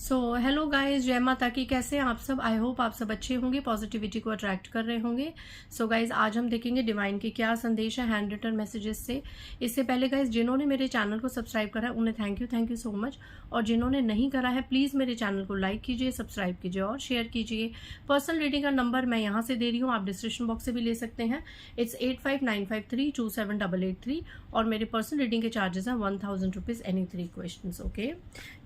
So hello guys, जय माता की। कैसे हैं आप सब? आई होप आप सब अच्छे होंगे, पॉजिटिविटी को अट्रैक्ट कर रहे होंगे। सो गाइस, आज हम देखेंगे डिवाइन के क्या संदेश है हैंड रिटन मैसेजेस से। इससे पहले गाइस, जिन्होंने मेरे चैनल को सब्सक्राइब करा है उन्हें थैंक यू सो मच। और जिन्होंने नहीं करा है प्लीज़ मेरे चैनल को लाइक कीजिए, सब्सक्राइब कीजिए और शेयर कीजिए। पर्सनल रीडिंग का नंबर मैं यहाँ से दे रही हूँ, आप डिस्क्रिप्शन बॉक्स से भी ले सकते हैं। इट्स 8595327883 और मेरे पर्सनल रीडिंग के चार्जेस हैं 1000 rupees any 3 question. Okay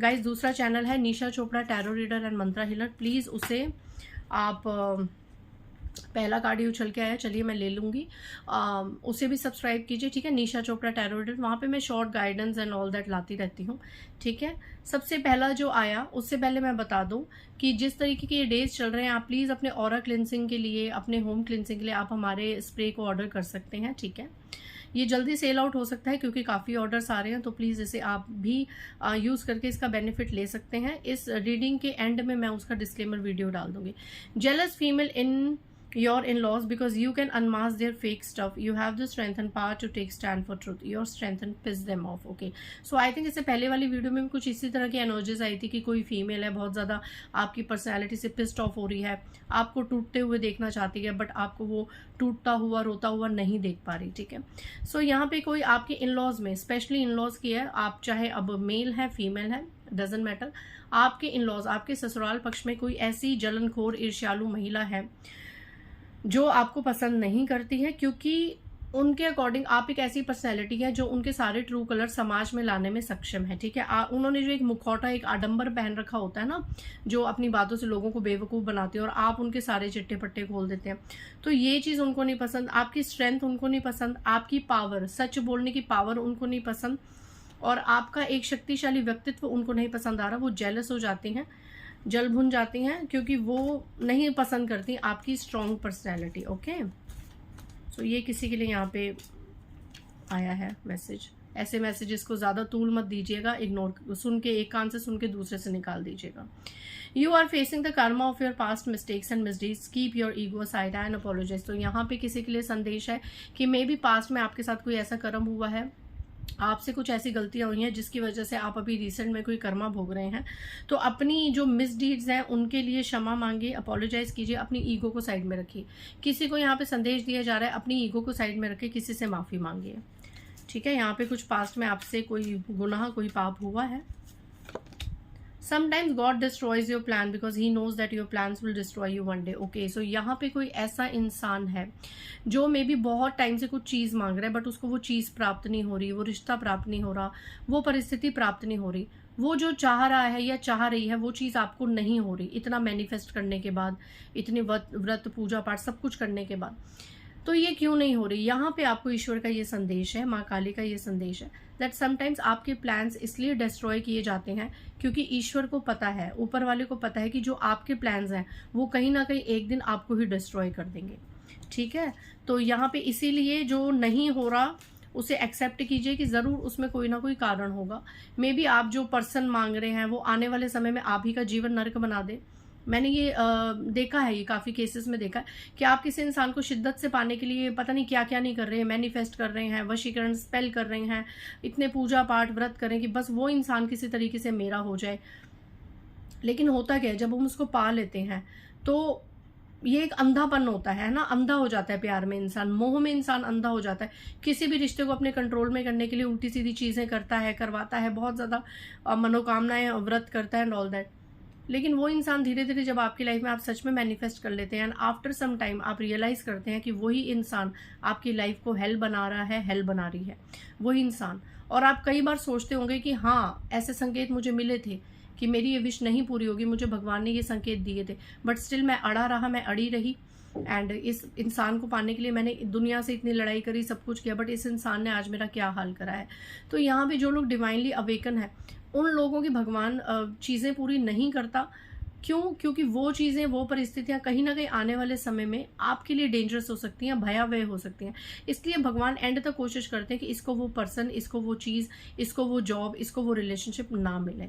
guys, दूसरा चैनल है Nisha Chopra tarot reader and mantra healer. Please उसे आप पहला कार्ड ही उछल के आया, चलिए मैं ले लूँगी, उसे भी सब्सक्राइब कीजिए, ठीक है। निशा चोपड़ा टैरो रीडर, वहाँ पे मैं short guidance and all that लाती रहती हूँ, ठीक है। सबसे पहला जो आया, उससे पहले मैं बता दूँ कि जिस तरीके के ये डेज चल रहे हैं, आप प्लीज़ अपने ऑरा क्लिनसिंग के लिए, अपने होम क्लिनसिंग के लिए आप हमारे स्प्रे को ऑर्डर कर सकते हैं, ठीक है। ये जल्दी सेल आउट हो सकता है क्योंकि काफ़ी ऑर्डर्स आ रहे हैं, तो प्लीज़ इसे आप भी यूज़ करके इसका बेनिफिट ले सकते हैं। इस रीडिंग के एंड में मैं उसका डिस्क्लेमर वीडियो डाल दूंगी। Jealous female in your in-laws because you can unmask their fake stuff. You have the strength and power to take stand for truth. Your strength and piss them off. Okay. So I think इससे पहले वाली video में भी कुछ इसी तरह की energies आई थी कि कोई फीमेल है, बहुत ज़्यादा आपकी पर्सनैलिटी से पिस्ड ऑफ हो रही है, आपको टूटते हुए देखना चाहती है, बट आपको वो टूटता हुआ रोता हुआ नहीं देख पा रही, ठीक है। सो यहाँ पे कोई आपके इन लॉज में, स्पेशली इन लॉज की है, आप चाहे अब मेल है फीमेल है, डजेंट मैटर, आपके इन लॉज, आपके ससुराल पक्ष में कोई ऐसी जलनखोर ईर्ष्यालु महिला है जो आपको पसंद नहीं करती है, क्योंकि उनके अकॉर्डिंग आप एक ऐसी पर्सनैलिटी है जो उनके सारे ट्रू कलर समाज में लाने में सक्षम है, ठीक है। उन्होंने जो एक मुखौटा, एक आडंबर पहन रखा होता है ना, जो अपनी बातों से लोगों को बेवकूफ़ बनाते हैं और आप उनके सारे चिट्टे पट्टे खोल देते हैं, तो ये चीज़ उनको नहीं पसंद। आपकी स्ट्रेंथ उनको नहीं पसंद, आपकी पावर, सच बोलने की पावर उनको नहीं पसंद, और आपका एक शक्तिशाली व्यक्तित्व उनको नहीं पसंद आ रहा। वो जेलस हो जाती हैं, जल भुन जाती हैं, क्योंकि वो नहीं पसंद करती आपकी स्ट्रॉन्ग पर्सनैलिटी। ओके, सो ये किसी के लिए यहाँ पे आया है मैसेज। ऐसे मैसेजेस को ज़्यादा तूल मत दीजिएगा, इग्नोर, सुन के एक कान से सुन के दूसरे से निकाल दीजिएगा। You are facing the karma of your past mistakes and misdeeds, keep your ego side and apologise. तो यहाँ पे किसी के लिए संदेश है कि मे बी पास्ट में आपके साथ कोई ऐसा कर्म हुआ है, आपसे कुछ ऐसी गलतियां हुई हैं जिसकी वजह से आप अभी रिसेंट में कोई कर्मा भोग रहे हैं, तो अपनी जो मिसडीड्स हैं उनके लिए क्षमा मांगिए, अपोलोजाइज कीजिए, अपनी ईगो को साइड में रखिए। किसी को यहाँ पे संदेश दिया जा रहा है, अपनी ईगो को साइड में रखिए, किसी से माफ़ी मांगिए, ठीक है। यहाँ पे कुछ पास्ट में आपसे कोई गुनाह, कोई पाप हुआ है। Sometimes God destroys your plan because He knows that your plans will destroy you one day. Okay, so यहाँ पे कोई ऐसा इंसान है जो मे बी बहुत टाइम से कुछ चीज़ मांग रहा है, बट उसको वो चीज़ प्राप्त नहीं हो रही, वो रिश्ता प्राप्त नहीं हो रहा, वो परिस्थिति प्राप्त नहीं हो रही, वो जो चाह रहा है या चाह रही है वो चीज़ आपको नहीं हो रही। इतना मैनिफेस्ट करने के बाद, इतने व्रत पूजा पाठ सब कुछ करने के बाद, तो ये क्यों नहीं हो रही? यहाँ पे आपको ईश्वर का ये संदेश है, माँ काली का ये संदेश है, दैट समटाइम्स आपके प्लान्स इसलिए डिस्ट्रॉय किए जाते हैं क्योंकि ईश्वर को पता है, ऊपर वाले को पता है कि जो आपके प्लान्स हैं वो कहीं ना कहीं एक दिन आपको ही डिस्ट्रॉय कर देंगे, ठीक है। तो यहाँ पे इसीलिए जो नहीं हो रहा उसे एक्सेप्ट कीजिए कि ज़रूर उसमें कोई ना कोई कारण होगा। मे बी आप जो पर्सन मांग रहे हैं वो आने वाले समय में आप ही का जीवन नर्क बना दे। मैंने ये देखा है, ये काफ़ी केसेस में देखा है कि आप किसी इंसान को शिद्दत से पाने के लिए पता नहीं क्या क्या नहीं कर रहे हैं, मैनिफेस्ट कर रहे हैं, वशीकरण स्पेल कर रहे हैं, इतने पूजा पाठ व्रत करें कि बस वो इंसान किसी तरीके से मेरा हो जाए। लेकिन होता क्या है, जब हम उसको पा लेते हैं तो ये एक अंधापन होता है ना, अंधा हो जाता है प्यार में इंसान, मोह में इंसान अंधा हो जाता है, किसी भी रिश्ते को अपने कंट्रोल में करने के लिए उल्टी सीधी चीज़ें करता है, करवाता है, बहुत ज़्यादा मनोकामनाएं व्रत करता है एंड ऑल दैट। लेकिन वो इंसान धीरे धीरे जब आपकी लाइफ में आप सच में मैनिफेस्ट कर लेते हैं एंड आफ्टर सम टाइम आप रियलाइज़ करते हैं कि वही इंसान आपकी लाइफ को हेल बना रहा है, हेल बना रही है वही इंसान। और आप कई बार सोचते होंगे कि हाँ, ऐसे संकेत मुझे मिले थे कि मेरी ये विश नहीं पूरी होगी, मुझे भगवान ने ये संकेत दिए थे, बट स्टिल मैं अड़ा रहा, मैं अड़ी रही, एंड इस इंसान को पाने के लिए मैंने दुनिया से इतनी लड़ाई करी, सब कुछ किया, बट इस इंसान ने आज मेरा क्या हाल करा है। तो यहाँ पे जो लोग डिवाइनली अवेकन है उन लोगों की भगवान चीज़ें पूरी नहीं करता। क्यों? क्योंकि वो चीज़ें, वो परिस्थितियाँ कहीं ना कहीं आने वाले समय में आपके लिए डेंजरस हो सकती हैं, भयावह हो सकती हैं। इसलिए भगवान एंड तक कोशिश करते हैं कि इसको वो पर्सन, इसको वो चीज़, इसको वो जॉब, इसको वो रिलेशनशिप ना मिले,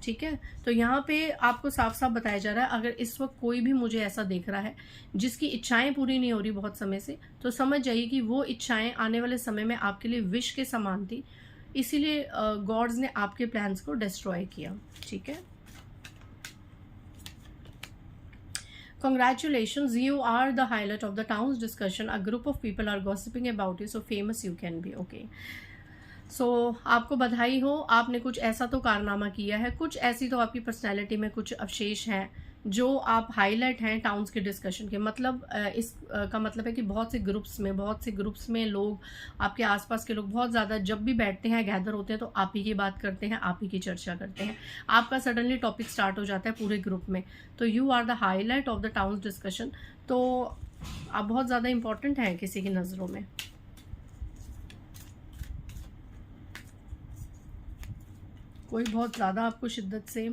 ठीक है। तो यहाँ पे आपको साफ साफ बताया जा रहा है, अगर इस वक्त कोई भी मुझे ऐसा देख रहा है जिसकी इच्छाएं पूरी नहीं हो रही बहुत समय से, तो समझ जाइए कि वो इच्छाएं आने वाले समय में आपके लिए विश के समान थी, इसीलिए गॉड्स ने आपके प्लान्स को डिस्ट्रॉय किया, ठीक है। Congratulations, you are the highlight of the town's discussion. A group of people are gossiping about you, so famous you can be. Okay. सो आपको बधाई हो, आपने कुछ ऐसा तो कारनामा किया है, कुछ ऐसी तो आपकी पर्सनैलिटी में कुछ अवशेष हैं जो आप हाईलाइट हैं टाउन्स के डिस्कशन के। मतलब इस का मतलब है कि बहुत से ग्रुप्स में लोग, आपके आसपास के लोग बहुत ज़्यादा जब भी बैठते हैं, गैदर होते हैं, तो आप ही की बात करते हैं, आप ही की चर्चा करते हैं, आपका सडनली टॉपिक स्टार्ट हो जाता है पूरे ग्रुप में। तो you are the highlight of the town's discussion. तो आप बहुत ज़्यादा इंपॉर्टेंट हैं किसी की नज़रों में। कोई बहुत ज़्यादा आपको शिद्दत से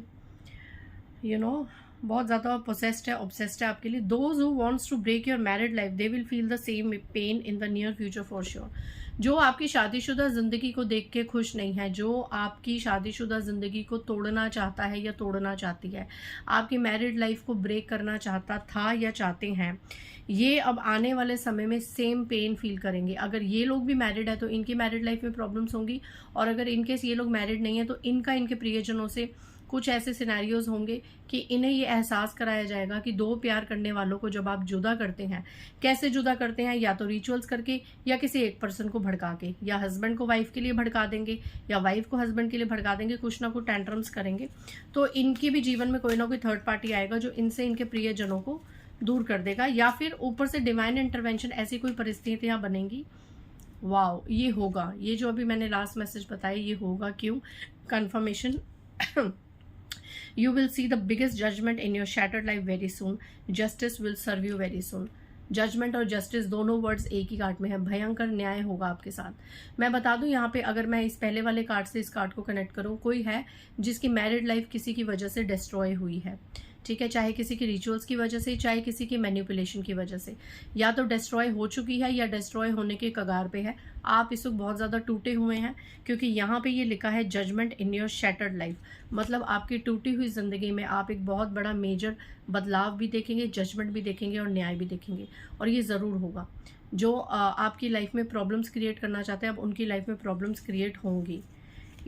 बहुत ज़्यादा पोसेस्ड है, ऑब्सेस्ड है आपके लिए। Those who wants to break your married life they will feel the same pain in the near future for sure. जो आपकी शादीशुदा ज़िंदगी को देख के खुश नहीं है, जो आपकी शादीशुदा ज़िंदगी को तोड़ना चाहता है या तोड़ना चाहती है, आपकी मैरिड लाइफ को ब्रेक करना चाहता था या चाहते हैं, ये अब आने वाले समय में सेम पेन फील करेंगे। अगर ये लोग भी मैरिड है तो इनकी मैरिड लाइफ में प्रॉब्लम्स होंगी, और अगर इनकेस ये लोग मैरिड नहीं है तो इनके प्रियजनों से कुछ ऐसे सिनेरियोज होंगे कि इन्हें ये एहसास कराया जाएगा कि दो प्यार करने वालों को जब आप जुदा करते हैं, कैसे जुदा करते हैं, या तो रिचुअल्स करके, या किसी एक पर्सन को भड़का के, या हस्बैंड को वाइफ के लिए भड़का देंगे, या वाइफ को हस्बैंड के लिए भड़का देंगे, कुछ ना कुछ टेंट्रम्स करेंगे। तो इनकी भी जीवन में कोई ना कोई थर्ड पार्टी आएगा जो इनसे इनके प्रियजनों को दूर कर देगा, या फिर ऊपर से डिवाइन इंटरवेंशन, ऐसी कोई परिस्थितियां बनेंगी। वाओ, ये होगा, ये जो अभी मैंने लास्ट मैसेज बताया ये होगा। क्यों? Confirmation. You will see the biggest judgment in your shattered life very soon. Justice will serve you very soon. Judgment और जस्टिस दोनों वर्ड्स एक ही कार्ड में है। भयंकर न्याय होगा आपके साथ। मैं बता दूं यहाँ पे, अगर मैं इस पहले वाले कार्ड से इस कार्ड को कनेक्ट करूं, कोई है जिसकी मैरिड लाइफ किसी की वजह से डिस्ट्रॉय हुई है, ठीक है, चाहे किसी की रिचुअल्स की वजह से, चाहे किसी की मैनिपुलेशन की वजह से, या तो डिस्ट्रॉय हो चुकी है या डिस्ट्रॉय होने के कगार पे है। आप इस वक्त बहुत ज़्यादा टूटे हुए हैं, क्योंकि यहाँ पे ये लिखा है judgment in your shattered life. मतलब आपकी टूटी हुई ज़िंदगी में आप एक बहुत बड़ा मेजर बदलाव भी देखेंगे, जजमेंट भी देखेंगे और न्याय भी देखेंगे, और ये ज़रूर होगा। जो आपकी लाइफ में प्रॉब्लम्स क्रिएट करना चाहते हैं, अब उनकी लाइफ में प्रॉब्लम्स क्रिएट होंगी।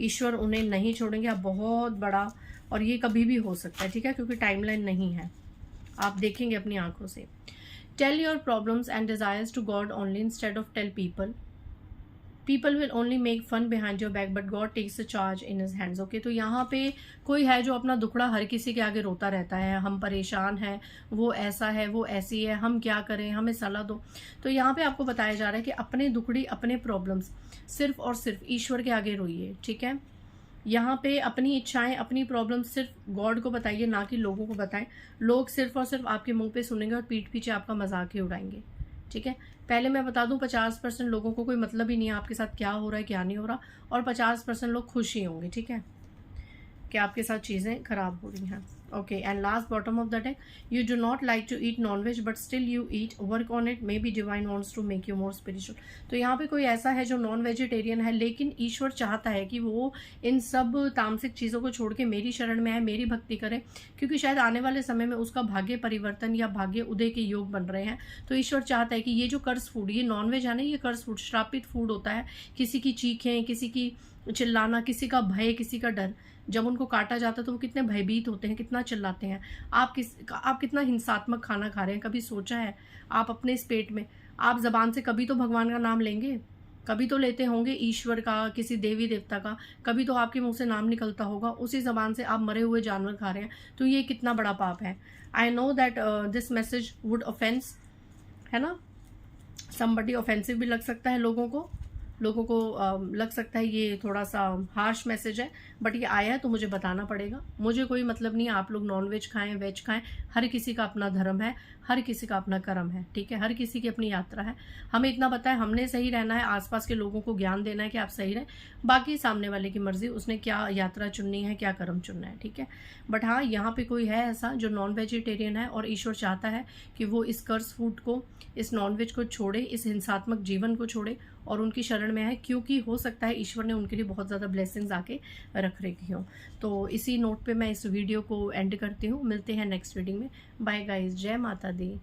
ईश्वर उन्हें नहीं छोड़ेंगे। आप बहुत बड़ा, और ये कभी भी हो सकता है, ठीक है, क्योंकि टाइमलाइन नहीं है, आप देखेंगे अपनी आंखों से। Tell your problems and desires to God only instead of tell people. People will only make fun behind your back but God takes the charge in his hands. Okay, तो यहाँ पे कोई है जो अपना दुखड़ा हर किसी के आगे रोता रहता है, हम परेशान हैं, वो ऐसा है, वो ऐसी है, हम क्या करें, हमें सलाह दो। तो यहाँ पे आपको बताया जा रहा है कि अपने दुखड़ी, अपने प्रॉब्लम्स सिर्फ और सिर्फ ईश्वर के आगे रोइए, ठीक है। यहाँ पे अपनी इच्छाएं, अपनी प्रॉब्लम सिर्फ गॉड को बताइए, ना कि लोगों को बताएं। लोग सिर्फ और सिर्फ आपके मुंह पे सुनेंगे और पीठ पीछे आपका मजाक ही उड़ाएंगे, ठीक है। पहले मैं बता दूं, 50% लोगों को कोई मतलब ही नहीं है आपके साथ क्या हो रहा है, क्या नहीं हो रहा, और 50% लोग खुश ही होंगे, ठीक है, कि आपके साथ चीज़ें खराब हो रही हैं। Okay, and last bottom of the deck, you do not like to eat non veg but still you eat, work on it, may be divine wants to make you more spiritual. तो यहाँ पे कोई ऐसा है जो non vegetarian है, लेकिन ईश्वर चाहता है कि वो इन सब तामसिक चीज़ों को छोड़ के मेरी शरण में आए, मेरी भक्ति करे, क्योंकि शायद आने वाले समय में उसका भाग्य परिवर्तन या भाग्य उदय के योग बन रहे हैं। तो ईश्वर चाहता है कि ये जो कर्स फूड, ये नॉन वेज है ना, ये कर्स फूड, श्रापित फूड होता है। किसी की चीखें, किसी की चिल्लाना, किसी का भय, किसी का डर, जब उनको काटा जाता है तो वो कितने भयभीत होते हैं, कितना चिल्लाते हैं। आप कितना हिंसात्मक खाना खा रहे हैं, कभी सोचा है? आप अपने इस पेट में, आप जबान से कभी तो भगवान का नाम लेंगे, कभी तो लेते होंगे, ईश्वर का, किसी देवी देवता का, कभी तो आपके मुंह से नाम निकलता होगा। उसी जबान से आप मरे हुए जानवर खा रहे हैं, तो ये कितना बड़ा पाप है। I know that this message would offence, है ना, समबडी ऑफेंसिव भी लग सकता है लोगों को लग सकता है ये थोड़ा सा हार्श मैसेज है, बट ये आया है तो मुझे बताना पड़ेगा। मुझे कोई मतलब नहीं आप लोग नॉन वेज खाएं, वेज खाएं, हर किसी का अपना धर्म है, हर किसी का अपना कर्म है, ठीक है, हर किसी की अपनी यात्रा है। हमें इतना पता है, हमने सही रहना है, आसपास के लोगों को ज्ञान देना है कि आप सही रहें, बाकी सामने वाले की मर्जी, उसने क्या यात्रा चुननी है, क्या कर्म चुनना है, ठीक है। बट हाँ, यहाँ पे कोई है ऐसा जो नॉन वेजिटेरियन है, और ईश्वर चाहता है कि वो इस कर्स फूड को, इस नॉन वेज को छोड़े, इस हिंसात्मक जीवन को छोड़े और उनकी शरण में आए, क्योंकि हो सकता है ईश्वर ने उनके लिए बहुत ज़्यादा ब्लेसिंग्स आके रख रखी हो। तो इसी नोट पे मैं इस वीडियो को एंड करती हूँ। मिलते हैं नेक्स्ट वीडियो में। बाय गाइस, जय माता दी।